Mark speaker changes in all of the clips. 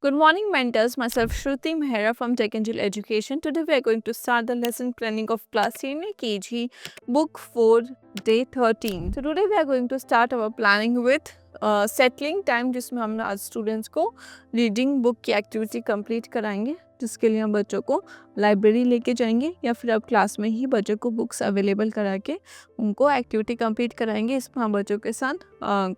Speaker 1: Good morning, mentors. Myself Shruti Mehra from Tech Angel Education. Today we are going to start the lesson planning of class senior KG, book 4, day 13. So today we are going to start our planning with settling time, जिसमें हम आज students को reading book की activity complete कराएंगे, जिसके लिए हम बच्चों को लाइब्रेरी लेके जाएंगे या फिर आप क्लास में ही बच्चों को बुक्स अवेलेबल करा के उनको एक्टिविटी कंप्लीट कराएंगे। इसमें हम बच्चों के साथ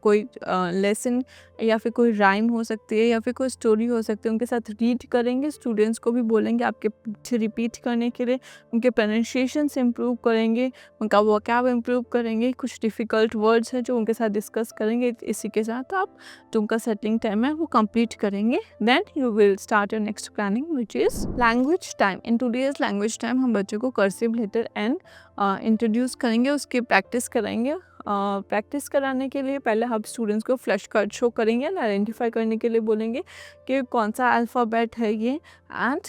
Speaker 1: कोई लेसन या फिर कोई राइम हो सकती है या फिर कोई स्टोरी हो सकती है, उनके साथ रीड करेंगे। स्टूडेंट्स को भी बोलेंगे आपके पीछे रिपीट करने के लिए, उनके प्रोनाउंसिएशन से इम्प्रूव करेंगे, उनका वोकैब इम्प्रूव करेंगे। कुछ डिफ़िकल्ट वर्ड्स हैं जो उनके साथ डिस्कस करेंगे। इसी के साथ आप जो उनका सेटलिंग टाइम है वो कंप्लीट करेंगे। Then you will start your next planning which is language time. In today's language time हम बच्चों को कर्सिव लेटर एंड इंट्रोड्यूस करेंगे, उसकी प्रैक्टिस कराएंगे। प्रैक्टिस कराने के लिए पहले हम स्टूडेंट्स को फ्लैश कार्ड शो करेंगे एंड आइडेंटिफाई करने के लिए बोलेंगे कि कौन सा अल्फ़ाबेट है ये एंड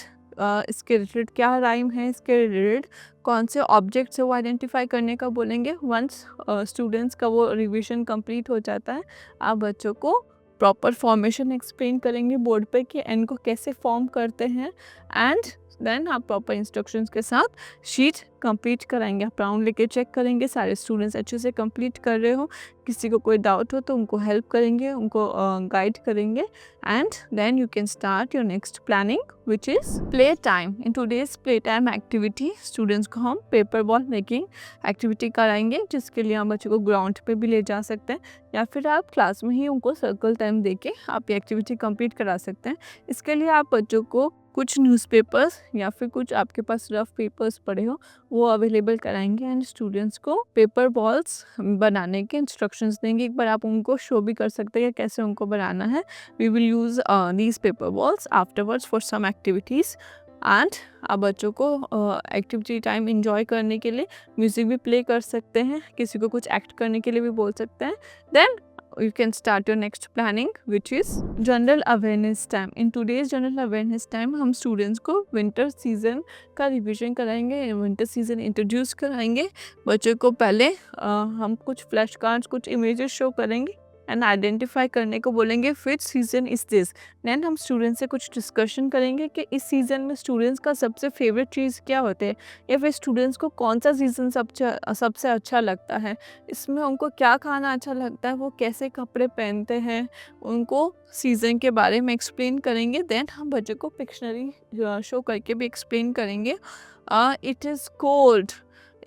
Speaker 1: इसके रिलेटेड क्या राइम है, इसके रिलेटेड कौन से ऑब्जेक्ट्स है वो आइडेंटिफाई करने का बोलेंगे। वंस स्टूडेंट्स का वो रिवीजन कंप्लीट हो जाता है, आप बच्चों को प्रॉपर फॉर्मेशन एक्सप्लेन करेंगे बोर्ड पे कि एन को कैसे फॉर्म करते हैं एंड देन आप प्रॉपर इंस्ट्रक्शंस के साथ शीट कंप्लीट कराएंगे। आप राउंड लेके चेक करेंगे सारे स्टूडेंट्स अच्छे से कंप्लीट कर रहे हो। किसी को कोई डाउट हो तो उनको हेल्प करेंगे, उनको गाइड करेंगे and then you can start your next planning which is play time. In today's play time activity students को हम पेपर बॉल मेकिंग एक्टिविटी कराएंगे, जिसके लिए हम बच्चों को ग्राउंड पे भी ले जा सकते हैं या फिर आप क्लास में ही उनको सर्कल टाइम दे के आप ये एक्टिविटी कंप्लीट करा सकते हैं। इसके लिए आप बच्चों को कुछ न्यूज़पेपर्स या फिर कुछ आपके पास रफ पेपर्स पड़े हो वो अवेलेबल कराएंगे एंड स्टूडेंट्स को पेपर बॉल्स बनाने के इंस्ट्रक्शंस देंगे। एक बार आप उनको शो भी कर सकते हैं कैसे उनको बनाना है। We will use these paper balls afterwards for some activities and आप बच्चों को एक्टिविटी टाइम इंजॉय करने के लिए म्यूज़िक भी प्ले कर सकते हैं, किसी को कुछ एक्ट करने के लिए भी बोल सकते हैं। Then you can start your next planning which is general awareness time. In today's general awareness time हम स्टूडेंट्स को विंटर सीजन का रिवीजन कराएंगे, विंटर सीजन इंट्रोड्यूस कराएंगे। बच्चों को पहले हम कुछ फ्लैश कार्ड्स, कुछ इमेजेस शो करेंगे एंड आइडेंटिफाई करने को बोलेंगे विच सीज़न इज़ दिस। देन हम स्टूडेंट्स से कुछ डिस्कशन करेंगे कि इस सीज़न में स्टूडेंट्स का सबसे फेवरेट चीज़ क्या होते हैं या फिर स्टूडेंट्स को कौन सा सीज़न सबसे अच्छा लगता है, इसमें उनको क्या खाना अच्छा लगता है, वो कैसे कपड़े पहनते हैं, उनको सीज़न के बारे में एक्सप्लेन करेंगे। देन हम बच्चों को पिक्शनरी शो करके भी एक्सप्लेन करेंगे। It is cold,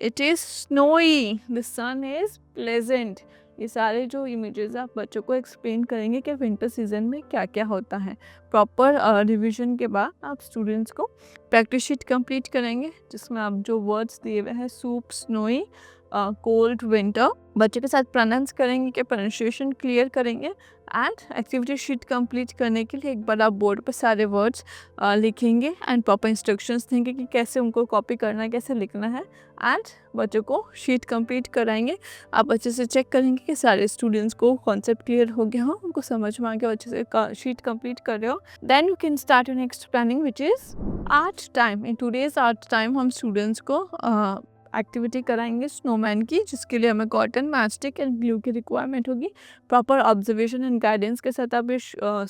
Speaker 1: it is snowy, the sun is pleasant. ये सारे जो इमेजेस आप बच्चों को एक्सप्लेन करेंगे कि विंटर सीजन में क्या क्या होता है। प्रॉपर रिवीजन के बाद आप स्टूडेंट्स को प्रैक्टिस शीट कंप्लीट करेंगे, जिसमें आप जो वर्ड्स दिए हुए हैं सूप, स्नोई, कोल्ड, विंटर, बच्चे के साथ प्रोनाउंस करेंगे कि प्रोनाउंसिएशन क्लियर करेंगे एंड एक्टिविटी शीट कंप्लीट करने के लिए एक बार आप बोर्ड पर सारे वर्ड्स लिखेंगे एंड प्रॉपर इंस्ट्रक्शंस देंगे कि कैसे उनको कॉपी करना है, कैसे लिखना है एंड बच्चों को शीट कंप्लीट कराएंगे। आप अच्छे से चेक करेंगे कि सारे स्टूडेंट्स को कॉन्सेप्ट क्लियर हो गया हो, उनको समझ में आ गया, अच्छे से शीट कंप्लीट कर रहे हो। Then you can start your next planning which is art time. In today's art time हम स्टूडेंट्स को एक्टिविटी कराएंगे स्नोमैन की, जिसके लिए हमें कॉटन, मैचस्टिक एंड ग्लू की रिक्वायरमेंट होगी। प्रॉपर ऑब्जर्वेशन एंड गाइडेंस के साथ आप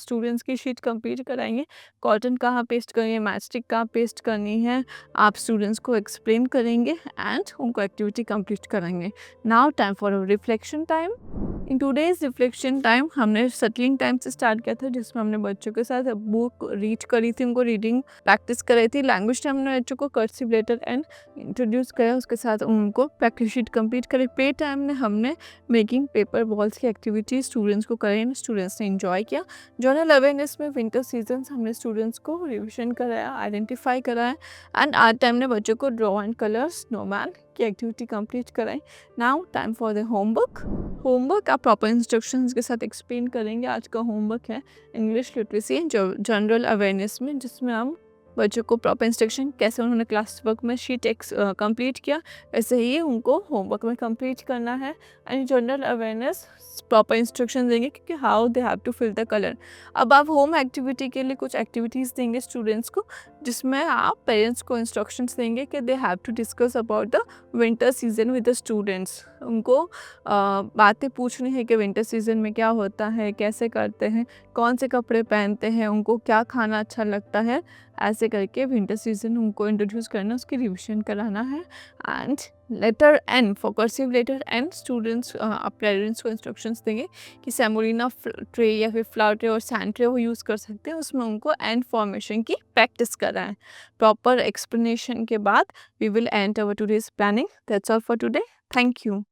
Speaker 1: स्टूडेंट्स की शीट कंप्लीट कराएंगे। कॉटन कहाँ पेस्ट करनी है, मैचस्टिक कहाँ पेस्ट करनी है, आप स्टूडेंट्स को एक्सप्लेन करेंगे एंड उनको एक्टिविटी कंप्लीट कराएंगे। Now time for reflection time. In today's reflection time हमने सेटलिंग टाइम से स्टार्ट किया था, जिसमें हमने बच्चों के साथ बुक रीड करी थी, उनको रीडिंग प्रैक्टिस कराई थी। लैंग्वेज टाइम हमने बच्चों को कर्सिव लेटर एंड इंट्रोड्यूस किया, उसके साथ उनको प्रैक्टिस शीट कंप्लीट करी। पे टाइम में हमने मेकिंग पेपर बॉल्स की एक्टिविटी स्टूडेंट्स को कराई, स्टूडेंट्स ने एंजॉय किया। जनरल अवेयरनेस में विंटर सीजन हमने स्टूडेंट्स को रिविजन कराया, आइडेंटिफाई कराया एंड आर्ट टाइम ने बच्चों को ड्रॉ एंड कलर स्नोमैन की एक्टिविटी कंप्लीट कराई। Now time for the homework आप प्रॉपर इंस्ट्रक्शंस के साथ एक्सप्लेन करेंगे। आज का होमवर्क है इंग्लिश लिटरेसी जनरल अवेयरनेस में, जिसमें हम बच्चों को प्रॉपर इंस्ट्रक्शन कैसे उन्होंने क्लास वर्क में शीट कंप्लीट किया, ऐसे ही उनको होमवर्क में कंप्लीट करना है। And general awareness proper instruction देंगे क्योंकि how they have to fill the colour. अब आप होम एक्टिविटी के लिए कुछ एक्टिविटीज़ देंगे स्टूडेंट्स को, जिसमें आप पेरेंट्स को इंस्ट्रक्शंस देंगे कि they have to discuss about the winter season with the students. उनको बातें पूछनी है कि विंटर सीजन में क्या होता है, कैसे करते हैं, कौन से कपड़े पहनते हैं, उनको क्या खाना अच्छा लगता है, ऐसे करके विंटर सीजन उनको इंट्रोड्यूस करना, उसकी रिविजन कराना है। And letter n, for cursive letter n, students parents को इंस्ट्रक्शंस देंगे कि सेमोलिना ट्रे या फिर फ्लावर ट्रे और सैंड ट्रे वो यूज़ कर सकते हैं, उसमें उनको एंड फॉर्मेशन की प्रैक्टिस कराएं। प्रॉपर एक्सप्लेनेशन के बाद we will end our today's planning. That's all for today. Thank you.